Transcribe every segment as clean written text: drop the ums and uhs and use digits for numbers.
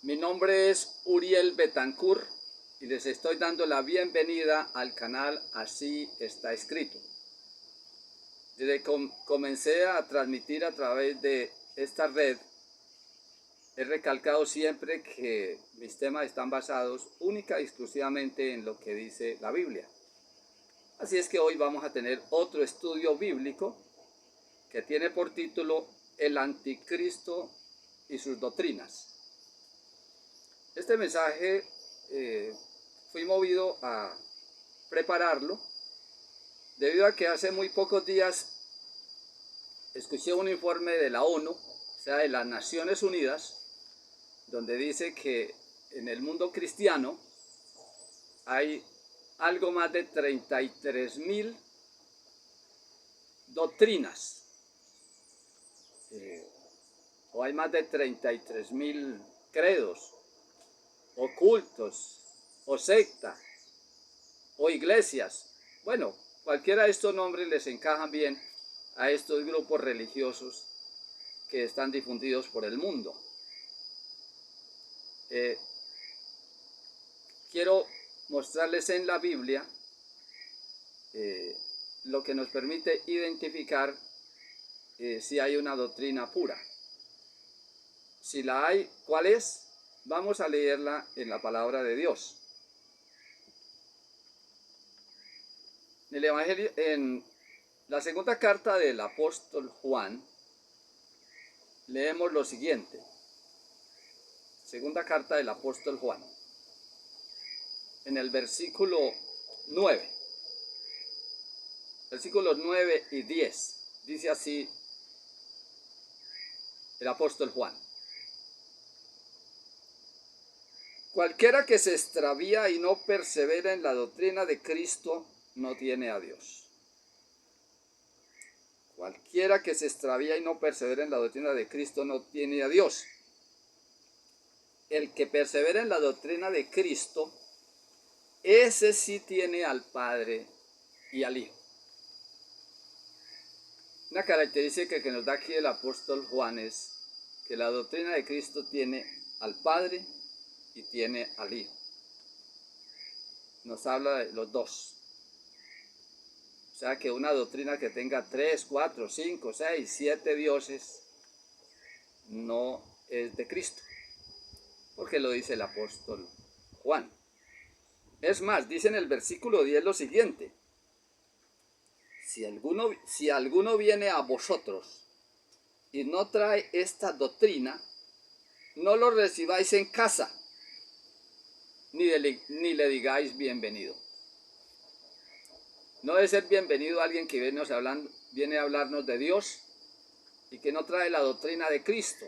Mi nombre es Uriel Betancourt y les estoy dando la bienvenida al canal Así está escrito. Desde que comencé a transmitir a través de esta red, he recalcado siempre que mis temas están basados única y exclusivamente en lo que dice la Biblia. Así es que hoy vamos a tener otro estudio bíblico que tiene por título El Anticristo y sus doctrinas. Este mensaje fui movido a prepararlo debido a que hace muy pocos días escuché un informe de la ONU, o sea, de las Naciones Unidas, donde dice que en el mundo cristiano hay algo más de 33.000 doctrinas, o hay más de 33.000 credos, o cultos, o sectas, o iglesias. Bueno, cualquiera de estos nombres les encajan bien a estos grupos religiosos que están difundidos por el mundo. Quiero mostrarles en la Biblia lo que nos permite identificar si hay una doctrina pura. Si la hay, ¿cuál es? Vamos a leerla en la palabra de Dios. En el Evangelio, en la segunda carta del apóstol Juan, leemos lo siguiente. Segunda carta del apóstol Juan, en el versículo 9. Versículos 9 y 10. Dice así el apóstol Juan. Cualquiera que se extravía y no persevera en la doctrina de Cristo no tiene a Dios. Cualquiera que se extravía y no persevera en la doctrina de Cristo no tiene a Dios. El que persevera en la doctrina de Cristo, ese sí tiene al Padre y al Hijo. Una característica que nos da aquí el apóstol Juan es que la doctrina de Cristo tiene al Padre y tiene al Hijo. Nos habla de los dos. O sea que una doctrina que tenga 3, 4, 5, 6, 7 dioses no es de Cristo. Porque lo dice el apóstol Juan. Es más, dice en el versículo 10 lo siguiente. Si alguno viene a vosotros y no trae esta doctrina, no lo recibáis en casa, ni le digáis bienvenido. No debe ser bienvenido alguien que viene a hablarnos de Dios y que no trae la doctrina de Cristo,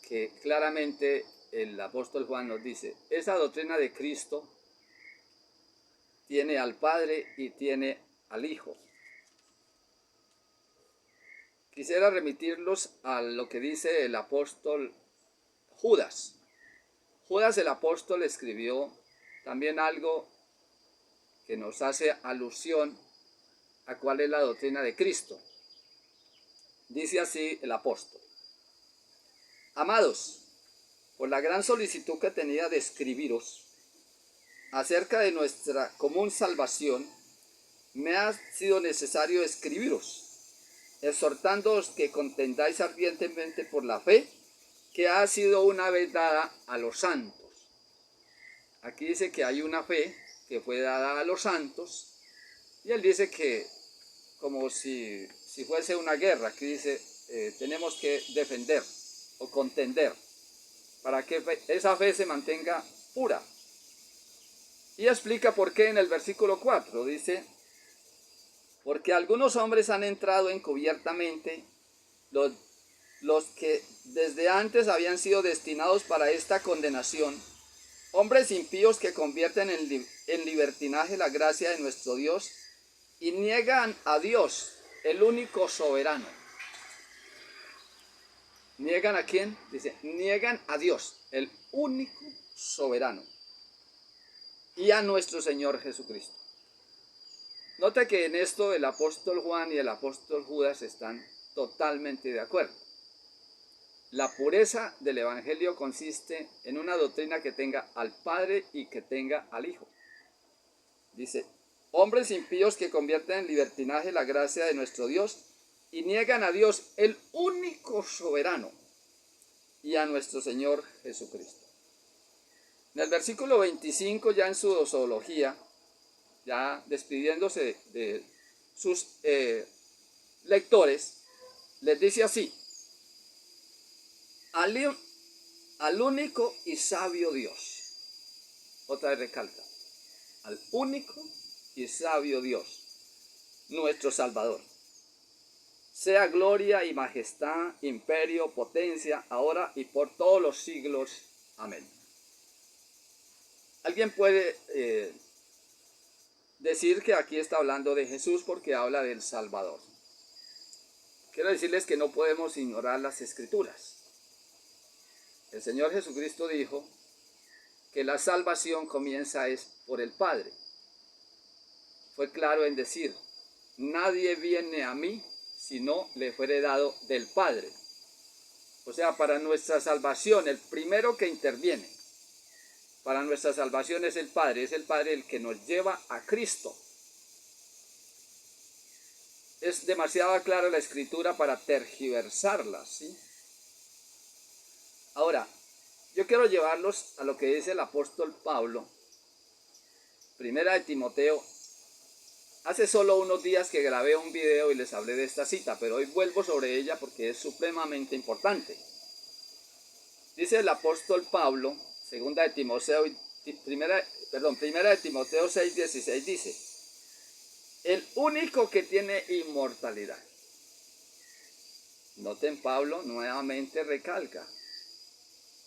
que claramente el apóstol Juan nos dice, esa doctrina de Cristo tiene al Padre y tiene al Hijo. Quisiera remitirlos a lo que dice el apóstol Judas. Judas el apóstol escribió también algo que nos hace alusión a cuál es la doctrina de Cristo. Dice así el apóstol. Amados, por la gran solicitud que tenía de escribiros acerca de nuestra común salvación, me ha sido necesario escribiros, exhortándoos que contendáis ardientemente por la fe que ha sido una vez dada a los santos. Aquí dice que hay una fe que fue dada a los santos, y él dice que como si fuese una guerra, aquí dice tenemos que defender o contender para que esa fe se mantenga pura. Y explica por qué en el versículo 4, dice, porque algunos hombres han entrado encubiertamente, los que desde antes habían sido destinados para esta condenación, hombres impíos que convierten en libertinaje la gracia de nuestro Dios y niegan a Dios, el único soberano. ¿Niegan a quién? Dice, niegan a Dios, el único soberano, y a nuestro Señor Jesucristo. Note que en esto el apóstol Juan y el apóstol Judas están totalmente de acuerdo. La pureza del Evangelio consiste en una doctrina que tenga al Padre y que tenga al Hijo. Dice, hombres impíos que convierten en libertinaje la gracia de nuestro Dios y niegan a Dios, el único soberano, y a nuestro Señor Jesucristo. En el versículo 25, ya en su doxología, ya despidiéndose de sus lectores, les dice así, al único y sabio Dios. Otra vez recalca, al único y sabio Dios, nuestro Salvador. Sea gloria y majestad, imperio, potencia, ahora y por todos los siglos. Amén. Alguien puede decir que aquí está hablando de Jesús porque habla del Salvador. Quiero decirles que no podemos ignorar las Escrituras. El Señor Jesucristo dijo que la salvación comienza es por el Padre. Fue claro en decir, nadie viene a mí si no le fuere dado del Padre. O sea, para nuestra salvación, el primero que interviene para nuestra salvación es el Padre el que nos lleva a Cristo. Es demasiado clara la Escritura para tergiversarla, ¿sí? Ahora, yo quiero llevarlos a lo que dice el apóstol Pablo, primera de Timoteo. Hace solo unos días que grabé un video y les hablé de esta cita, pero hoy vuelvo sobre ella porque es supremamente importante. Dice el apóstol Pablo, primera de Timoteo 6:16 dice, el único que tiene inmortalidad. Noten, Pablo nuevamente recalca,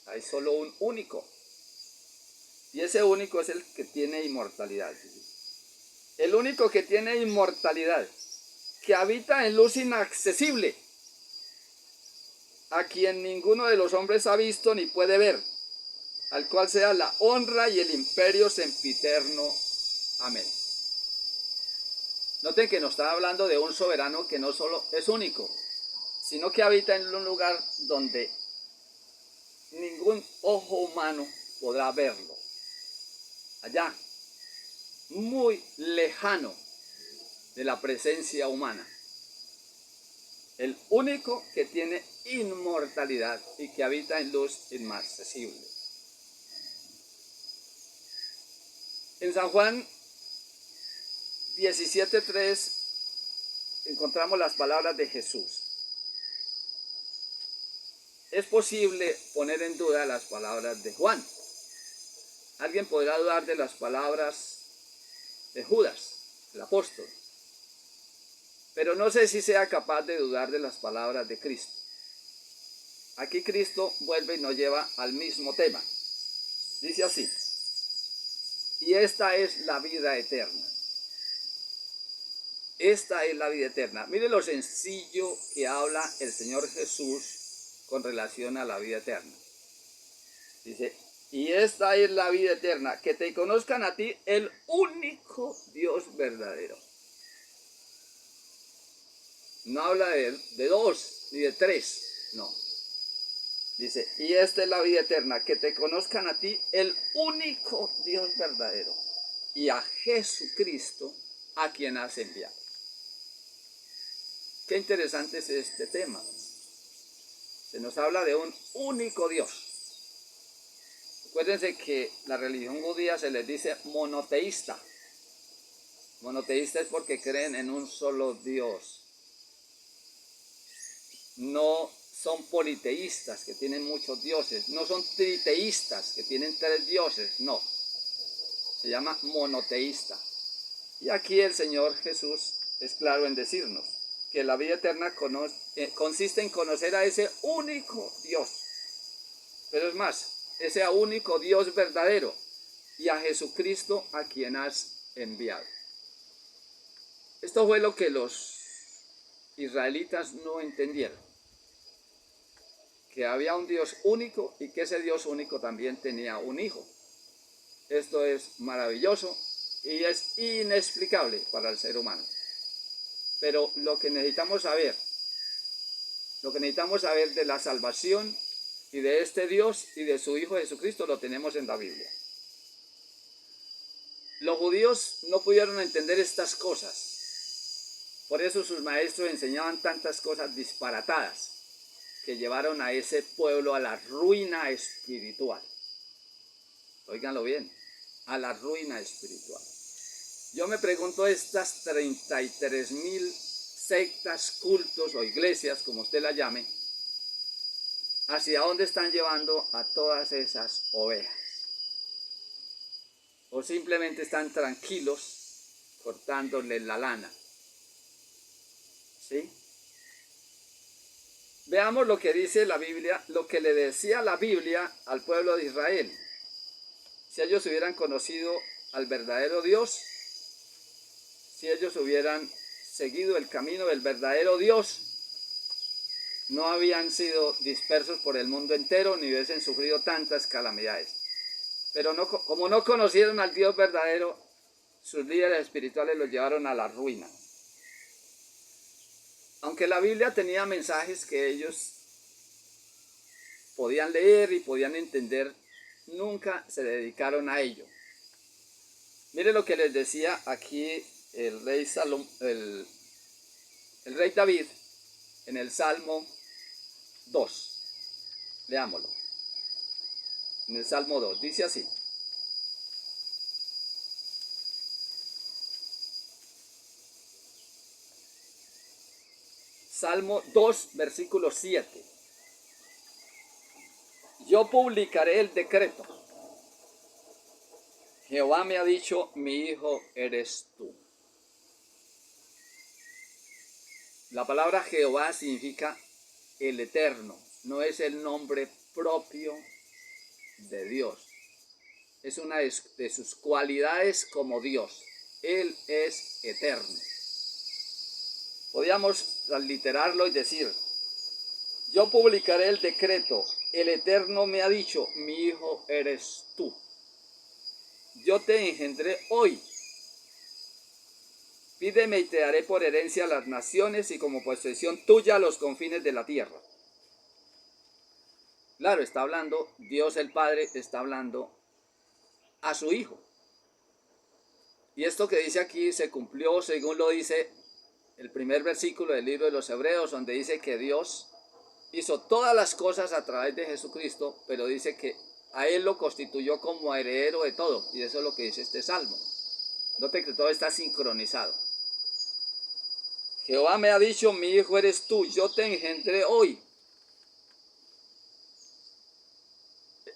hay solo un único, y ese único es el que tiene inmortalidad. El único que tiene inmortalidad, que habita en luz inaccesible, a quien ninguno de los hombres ha visto ni puede ver, al cual sea la honra y el imperio sempiterno. Amén. Noten que nos está hablando de un soberano que no solo es único, sino que habita en un lugar donde ningún ojo humano podrá verlo. Allá, muy lejano de la presencia humana. El único que tiene inmortalidad y que habita en luz inaccesible. En San Juan 17:3 encontramos las palabras de Jesús. Es posible poner en duda las palabras de Juan. Alguien podrá dudar de las palabras de Judas, el apóstol. Pero no sé si sea capaz de dudar de las palabras de Cristo. Aquí Cristo vuelve y nos lleva al mismo tema. Dice así, y esta es la vida eterna. Esta es la vida eterna. Mire lo sencillo que habla el Señor Jesús con relación a la vida eterna. Dice, y esta es la vida eterna, que te conozcan a ti, el único Dios verdadero. No habla de dos ni de tres, no. Dice, y esta es la vida eterna, que te conozcan a ti, el único Dios verdadero, y a Jesucristo, a quien has enviado. Qué interesante es este tema. Se nos habla de un único Dios. Acuérdense que la religión judía se les dice monoteísta. Monoteísta es porque creen en un solo Dios. No son politeístas, que tienen muchos dioses. No son triteístas, que tienen 3 dioses. No. Se llama monoteísta. Y aquí el Señor Jesús es claro en decirnos que la vida eterna consiste en conocer a ese único Dios. Pero es más, ese único Dios verdadero y a Jesucristo a quien has enviado. Esto fue lo que los israelitas no entendieron. Que había un Dios único y que ese Dios único también tenía un hijo. Esto es maravilloso y es inexplicable para el ser humano. Pero lo que necesitamos saber Lo que necesitamos saber de la salvación y de este Dios y de su Hijo Jesucristo lo tenemos en la Biblia. Los judíos no pudieron entender estas cosas. Por eso sus maestros enseñaban tantas cosas disparatadas que llevaron a ese pueblo a la ruina espiritual. Óiganlo bien, a la ruina espiritual. Yo me pregunto, estas 33,000 sectas, cultos o iglesias, como usted la llame, ¿hacia dónde están llevando a todas esas ovejas? ¿O simplemente están tranquilos cortándoles la lana? ¿Sí? Veamos lo que dice la Biblia, lo que le decía la Biblia al pueblo de Israel. Si ellos hubieran conocido al verdadero Dios, si ellos hubieran seguido el camino del verdadero Dios, no habían sido dispersos por el mundo entero ni hubiesen sufrido tantas calamidades. Pero no, como no conocieron al Dios verdadero, sus líderes espirituales los llevaron a la ruina. Aunque la Biblia tenía mensajes que ellos podían leer y podían entender, nunca se dedicaron a ello. Mire lo que les decía aquí el rey David en el Salmo 2. Leámoslo. En el Salmo 2 dice así: Salmo 2, versículo 7. Yo publicaré el decreto. Jehová me ha dicho, mi hijo eres tú. La palabra Jehová significa el eterno. No es el nombre propio de Dios. Es una de sus cualidades como Dios. Él es eterno. Podríamos transliterarlo y decir: yo publicaré el decreto, el Eterno me ha dicho, mi hijo eres tú. Yo te engendré hoy. Pídeme y te daré por herencia a las naciones y como posesión tuya los confines de la tierra. Claro, está hablando Dios el Padre, está hablando a su Hijo. Y esto que dice aquí se cumplió según lo dice el primer versículo del libro de los Hebreos, donde dice que Dios hizo todas las cosas a través de Jesucristo, pero dice que a Él lo constituyó como heredero de todo, y eso es lo que dice este Salmo. Note que todo está sincronizado. Jehová me ha dicho, mi hijo eres tú, yo te engendré hoy.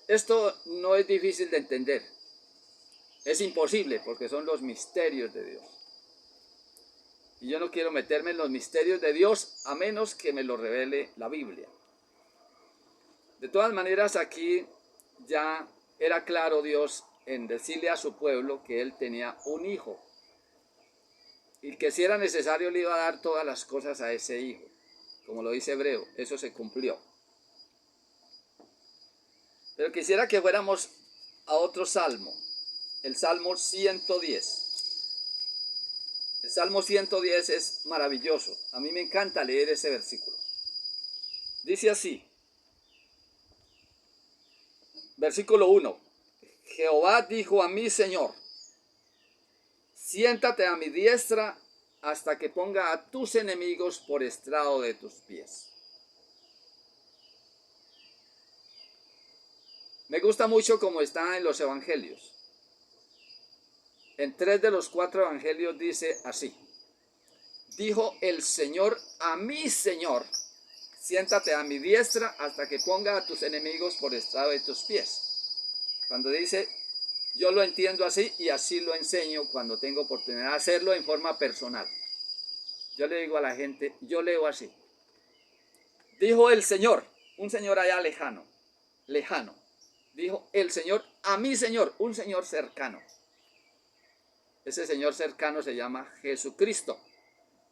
Esto no es difícil de entender, es imposible porque son los misterios de Dios. Y yo no quiero meterme en los misterios de Dios a menos que me lo revele la Biblia. De todas maneras, aquí ya era claro Dios en decirle a su pueblo que Él tenía un hijo y que si era necesario le iba a dar todas las cosas a ese hijo. Como lo dice Hebreo, eso se cumplió. Pero quisiera que fuéramos a otro salmo, el Salmo 110. El Salmo 110 es maravilloso. A mí me encanta leer ese versículo. Dice así, versículo 1. Jehová dijo a mi Señor, siéntate a mi diestra hasta que ponga a tus enemigos por estrado de tus pies. Me gusta mucho como está en los evangelios. En 3 de los 4 evangelios dice así: dijo el Señor a mi Señor, siéntate a mi diestra hasta que ponga a tus enemigos por estrado de tus pies. Cuando dice, yo lo entiendo así y así lo enseño cuando tengo oportunidad de hacerlo en forma personal. Yo le digo a la gente, yo leo así. Dijo el Señor, un Señor allá lejano. Dijo el Señor a mi Señor, un Señor cercano. Ese Señor cercano se llama Jesucristo.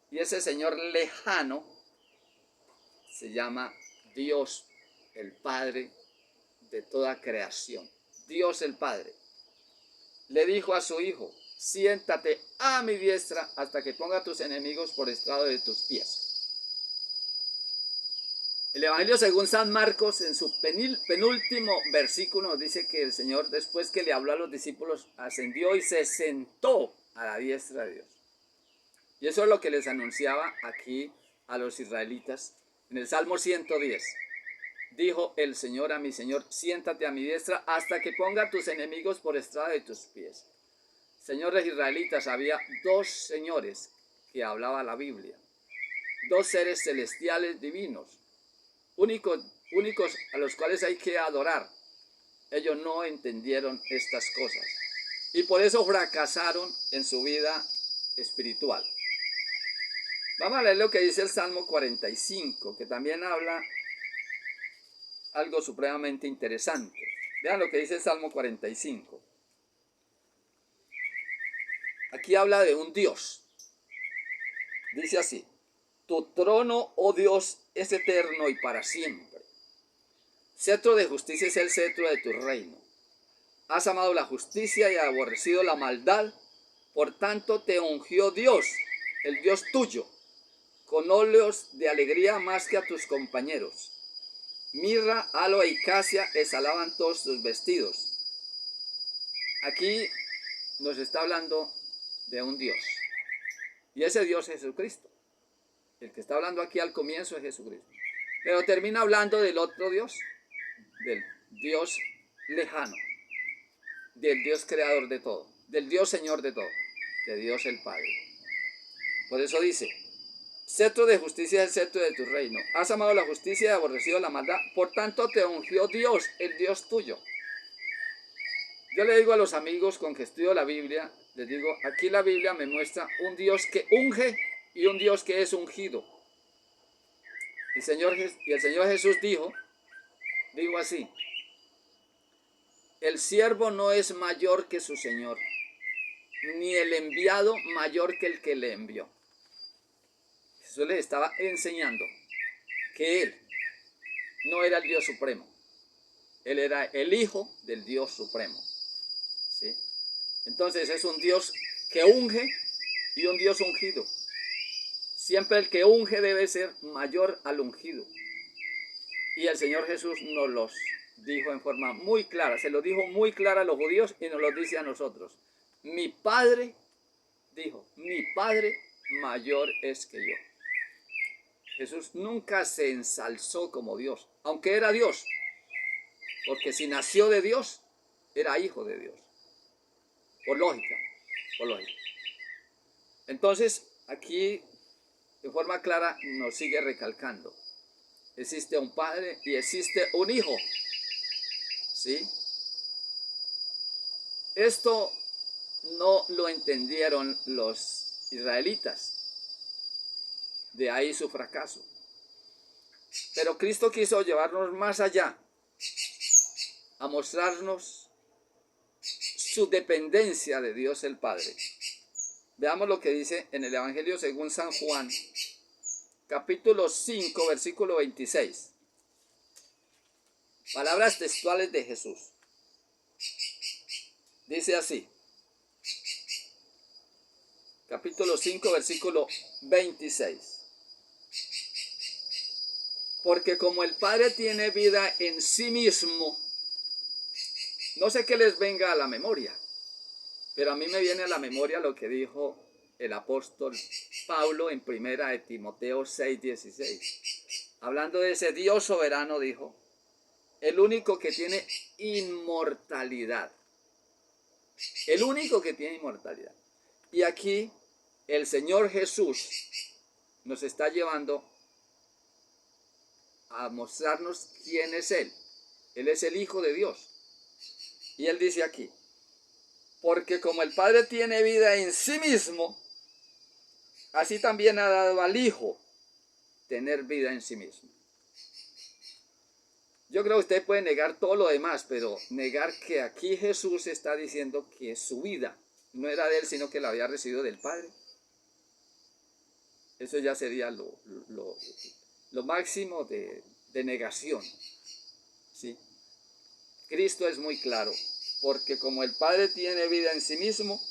Y ese Señor lejano se llama Dios, el Padre de toda creación. Dios el Padre le dijo a su Hijo, siéntate a mi diestra hasta que ponga a tus enemigos por estrado de tus pies. El Evangelio según San Marcos, en su penúltimo versículo, nos dice que el Señor, después que le habló a los discípulos, ascendió y se sentó a la diestra de Dios. Y eso es lo que les anunciaba aquí a los israelitas en el Salmo 110. Dijo el Señor a mi Señor, siéntate a mi diestra hasta que ponga a tus enemigos por estrado de tus pies. Señores israelitas, había dos señores que hablaba la Biblia, dos seres celestiales divinos, únicos a los cuales hay que adorar. Ellos no entendieron estas cosas y por eso fracasaron en su vida espiritual. Vamos a leer lo que dice el Salmo 45, que también habla algo supremamente interesante. Vean lo que dice el Salmo 45. Aquí habla de un Dios. Dice así: tu trono, oh Dios, es eterno y para siempre. Cetro de justicia es el cetro de tu reino. Has amado la justicia y aborrecido la maldad. Por tanto te ungió Dios, el Dios tuyo, con óleos de alegría más que a tus compañeros. Mirra, aloe y casia exhalaban todos tus vestidos. Aquí nos está hablando de un Dios. Y ese Dios es Jesucristo. El que está hablando aquí al comienzo es Jesucristo. Pero termina hablando del otro Dios, del Dios lejano, del Dios creador de todo, del Dios Señor de todo, de Dios el Padre. Por eso dice: cetro de justicia es el cetro de tu reino. Has amado la justicia y aborrecido la maldad. Por tanto te ungió Dios, el Dios tuyo. Yo le digo a los amigos con que estudio la Biblia, les digo, aquí la Biblia me muestra un Dios que unge y un Dios que es ungido. El Señor Jesús dijo así: el siervo no es mayor que su Señor, ni el enviado mayor que el que le envió. Jesús les estaba enseñando que Él no era el Dios supremo. Él era el Hijo del Dios supremo. ¿Sí? Entonces es un Dios que unge y un Dios ungido. Siempre el que unge debe ser mayor al ungido. Y el Señor Jesús nos los dijo en forma muy clara. Se lo dijo muy clara a los judíos y nos lo dice a nosotros. Mi Padre, dijo, mi Padre mayor es que yo. Jesús nunca se ensalzó como Dios, aunque era Dios. Porque si nació de Dios, era hijo de Dios. Por lógica, por lógica. Entonces, aquí de forma clara nos sigue recalcando: existe un Padre y existe un Hijo. ¿Sí? Esto no lo entendieron los israelitas. De ahí su fracaso. Pero Cristo quiso llevarnos más allá, a mostrarnos su dependencia de Dios el Padre. Veamos lo que dice en el Evangelio según San Juan, capítulo 5, versículo 26. Palabras textuales de Jesús. Dice así, capítulo 5, versículo 26. Porque como el Padre tiene vida en sí mismo, no sé qué les venga a la memoria, pero a mí me viene a la memoria lo que dijo el apóstol Pablo en primera de Timoteo 6:16. Hablando de ese Dios soberano, dijo: el único que tiene inmortalidad. El único que tiene inmortalidad. Y aquí el Señor Jesús nos está llevando a mostrarnos quién es Él. Él es el Hijo de Dios. Y Él dice aquí: porque como el Padre tiene vida en sí mismo, así también ha dado al Hijo tener vida en sí mismo. Yo creo que usted puede negar todo lo demás, pero negar que aquí Jesús está diciendo que su vida no era de Él, sino que la había recibido del Padre, eso ya sería lo máximo de negación. ¿Sí? Cristo es muy claro: porque como el Padre tiene vida en sí mismo,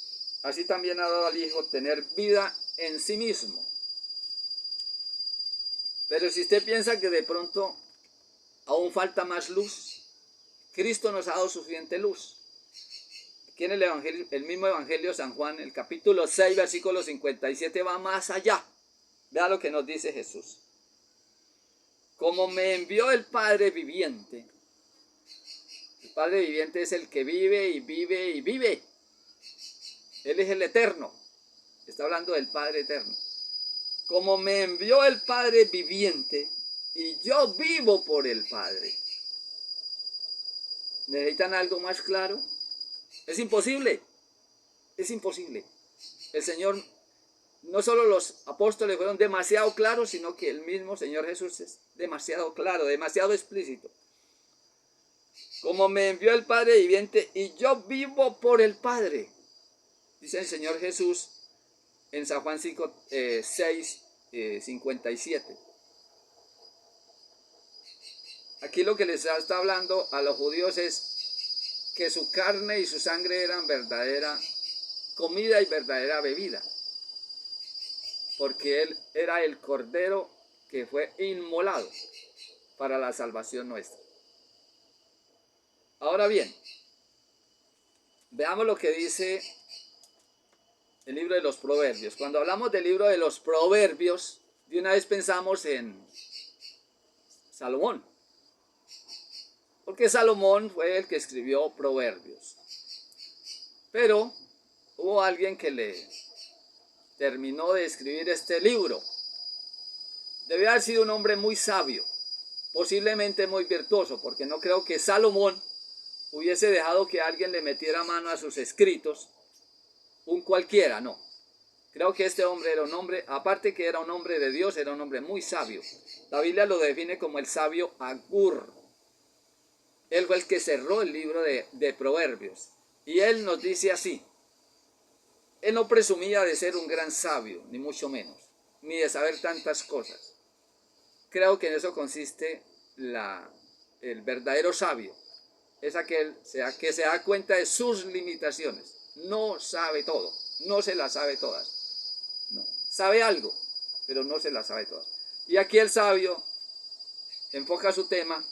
así también ha dado al Hijo tener vida en sí mismo. Pero si usted piensa que de pronto aún falta más luz, Cristo nos ha dado suficiente luz. Aquí en el mismo Evangelio de San Juan, el capítulo 6, versículo 57, va más allá. Vea lo que nos dice Jesús. Como me envió el Padre viviente. El Padre viviente es el que vive y vive y vive. Él es el eterno. Está hablando del Padre eterno. Como me envió el Padre viviente y yo vivo por el Padre. ¿Necesitan algo más claro? Es imposible. Es imposible. El Señor, no solo los apóstoles fueron demasiado claros, sino que el mismo Señor Jesús es demasiado claro, demasiado explícito. Como me envió el Padre viviente y yo vivo por el Padre. Dice el Señor Jesús en San Juan 6, 57. Aquí lo que les está hablando a los judíos es que su carne y su sangre eran verdadera comida y verdadera bebida. Porque Él era el Cordero que fue inmolado para la salvación nuestra. Ahora bien, veamos lo que dice el libro de los Proverbios. Cuando hablamos del libro de los Proverbios, de una vez pensamos en Salomón. Porque Salomón fue el que escribió Proverbios. Pero hubo alguien que le terminó de escribir este libro. Debe haber sido un hombre muy sabio, posiblemente muy virtuoso, porque no creo que Salomón hubiese dejado que alguien le metiera mano a sus escritos, un cualquiera, no. Creo que este hombre era un hombre, aparte que era un hombre de Dios, era un hombre muy sabio. La Biblia lo define como el sabio Agur. Él fue el que cerró el libro de Proverbios. Y él nos dice así. Él no presumía de ser un gran sabio, ni mucho menos, ni de saber tantas cosas. Creo que en eso consiste el verdadero sabio. Es aquel que se da cuenta de sus limitaciones. No sabe todo, no se las sabe todas. No. Sabe algo, pero no se las sabe todas. Y aquí el sabio enfoca su tema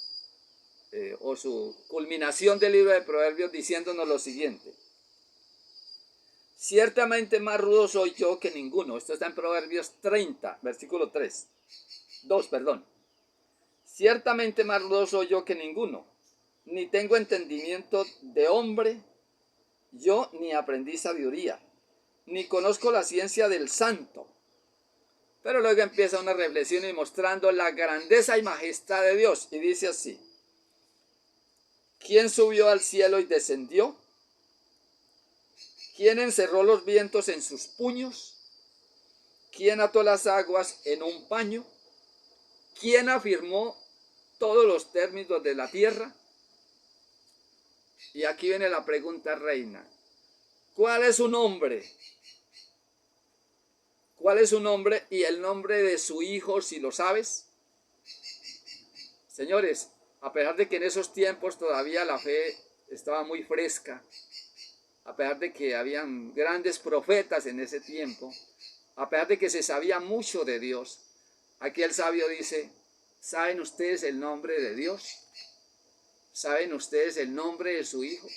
o su culminación del libro de Proverbios diciéndonos lo siguiente. Ciertamente más rudo soy yo que ninguno. Esto está en Proverbios 30, versículo 2, perdón. Ciertamente más rudo soy yo que ninguno. Ni tengo entendimiento de hombre, yo ni aprendí sabiduría, ni conozco la ciencia del santo. Pero luego empieza una reflexión y mostrando la grandeza y majestad de Dios. Y dice así. ¿Quién subió al cielo y descendió? ¿Quién encerró los vientos en sus puños? ¿Quién ató las aguas en un paño? ¿Quién afirmó todos los términos de la tierra? Y aquí viene la pregunta reina. ¿Cuál es su nombre? ¿Cuál es su nombre y el nombre de su hijo, si lo sabes? Señores, a pesar de que en esos tiempos todavía la fe estaba muy fresca, a pesar de que habían grandes profetas en ese tiempo, a pesar de que se sabía mucho de Dios, aquí el sabio dice, ¿saben ustedes el nombre de Dios? ¿Saben ustedes el nombre de su hijo?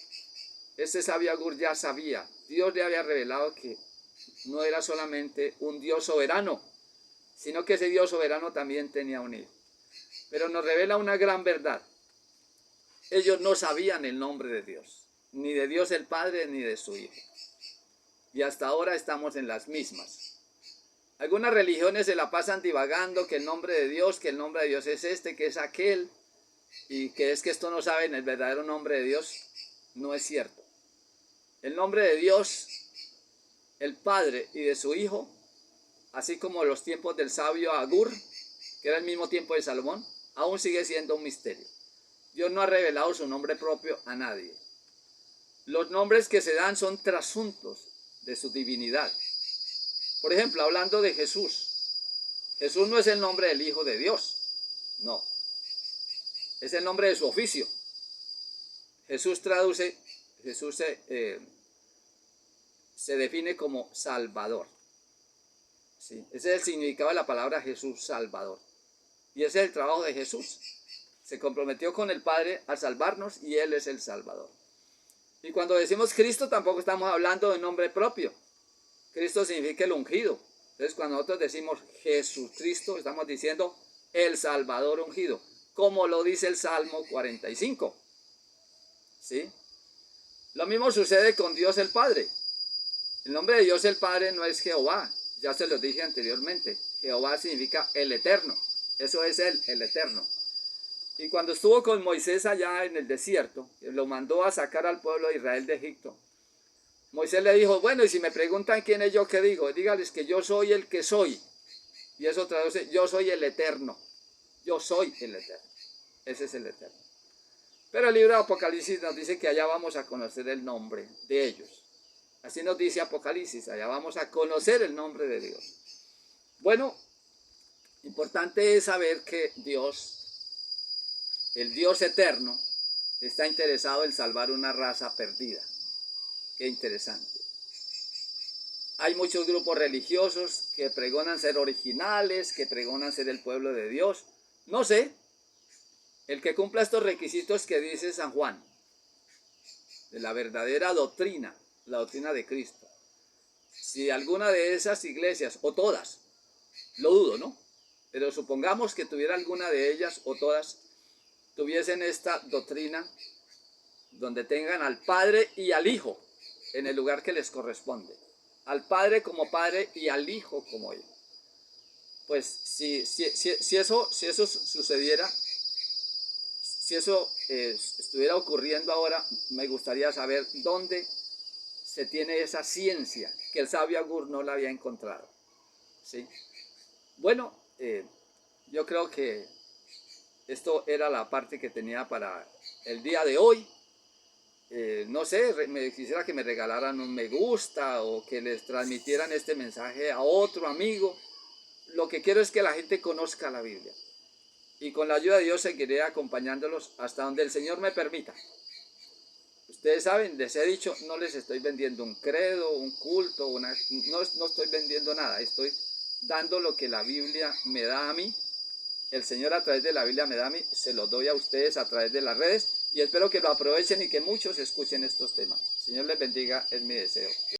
Este sabio Agur ya sabía, Dios le había revelado que no era solamente un Dios soberano, sino que ese Dios soberano también tenía un hijo. Pero nos revela una gran verdad. Ellos no sabían el nombre de Dios, ni de Dios el Padre, ni de su Hijo. Y hasta ahora estamos en las mismas. Algunas religiones se la pasan divagando que el nombre de Dios, que el nombre de Dios es este, que es aquel, y que es que esto no saben el verdadero nombre de Dios. No es cierto. El nombre de Dios, el Padre y de su Hijo, así como los tiempos del sabio Agur, que era el mismo tiempo de Salomón, aún sigue siendo un misterio. Dios no ha revelado su nombre propio a nadie. Los nombres que se dan son trasuntos de su divinidad. Por ejemplo, hablando de Jesús. Jesús no es el nombre del Hijo de Dios. No. Es el nombre de su oficio. Jesús se define como Salvador. ¿Sí? Ese es el significado de la palabra Jesús, Salvador. Y ese es el trabajo de Jesús. Se comprometió con el Padre a salvarnos y Él es el Salvador. Y cuando decimos Cristo tampoco estamos hablando de nombre propio. Cristo significa el ungido. Entonces cuando nosotros decimos Jesucristo estamos diciendo el Salvador ungido, como lo dice el Salmo 45. ¿Sí? Lo mismo sucede con Dios el Padre. El nombre de Dios el Padre no es Jehová, ya se lo dije anteriormente. Jehová significa el Eterno, eso es Él, el Eterno. Y cuando estuvo con Moisés allá en el desierto, lo mandó a sacar al pueblo de Israel de Egipto, Moisés le dijo, bueno, y si me preguntan quién es yo, ¿qué digo? Dígales que yo soy el que soy. Y eso traduce, yo soy el Eterno. Yo soy el Eterno. Ese es el Eterno. Pero el libro de Apocalipsis nos dice que allá vamos a conocer el nombre de ellos. Así nos dice Apocalipsis, allá vamos a conocer el nombre de Dios. Bueno, importante es saber que Dios, el Dios eterno, está interesado en salvar una raza perdida. Qué interesante. Hay muchos grupos religiosos que pregonan ser originales, que pregonan ser el pueblo de Dios. No sé, el que cumpla estos requisitos que dice San Juan, de la verdadera doctrina, la doctrina de Cristo. Si alguna de esas iglesias, o todas, lo dudo, ¿no? Pero supongamos que tuviera alguna de ellas, o todas, tuviesen esta doctrina, donde tengan al Padre y al Hijo en el lugar que les corresponde. Al Padre como Padre y al Hijo como Hijo. Pues si eso sucediera, si eso estuviera ocurriendo ahora, me gustaría saber dónde se tiene esa ciencia que el sabio Agur no la había encontrado. ¿Sí? Bueno, yo creo que esto era la parte que tenía para el día de hoy. No sé, me quisiera que me regalaran un me gusta o que les transmitieran este mensaje a otro amigo. Lo que quiero es que la gente conozca la Biblia. Y con la ayuda de Dios seguiré acompañándolos hasta donde el Señor me permita. Ustedes saben, les he dicho, no les estoy vendiendo un credo, un culto, no estoy vendiendo nada. Estoy dando lo que la Biblia me da a mí. El Señor a través de la Biblia me da a mí, se lo doy a ustedes a través de las redes y espero que lo aprovechen y que muchos escuchen estos temas. El Señor les bendiga, es mi deseo.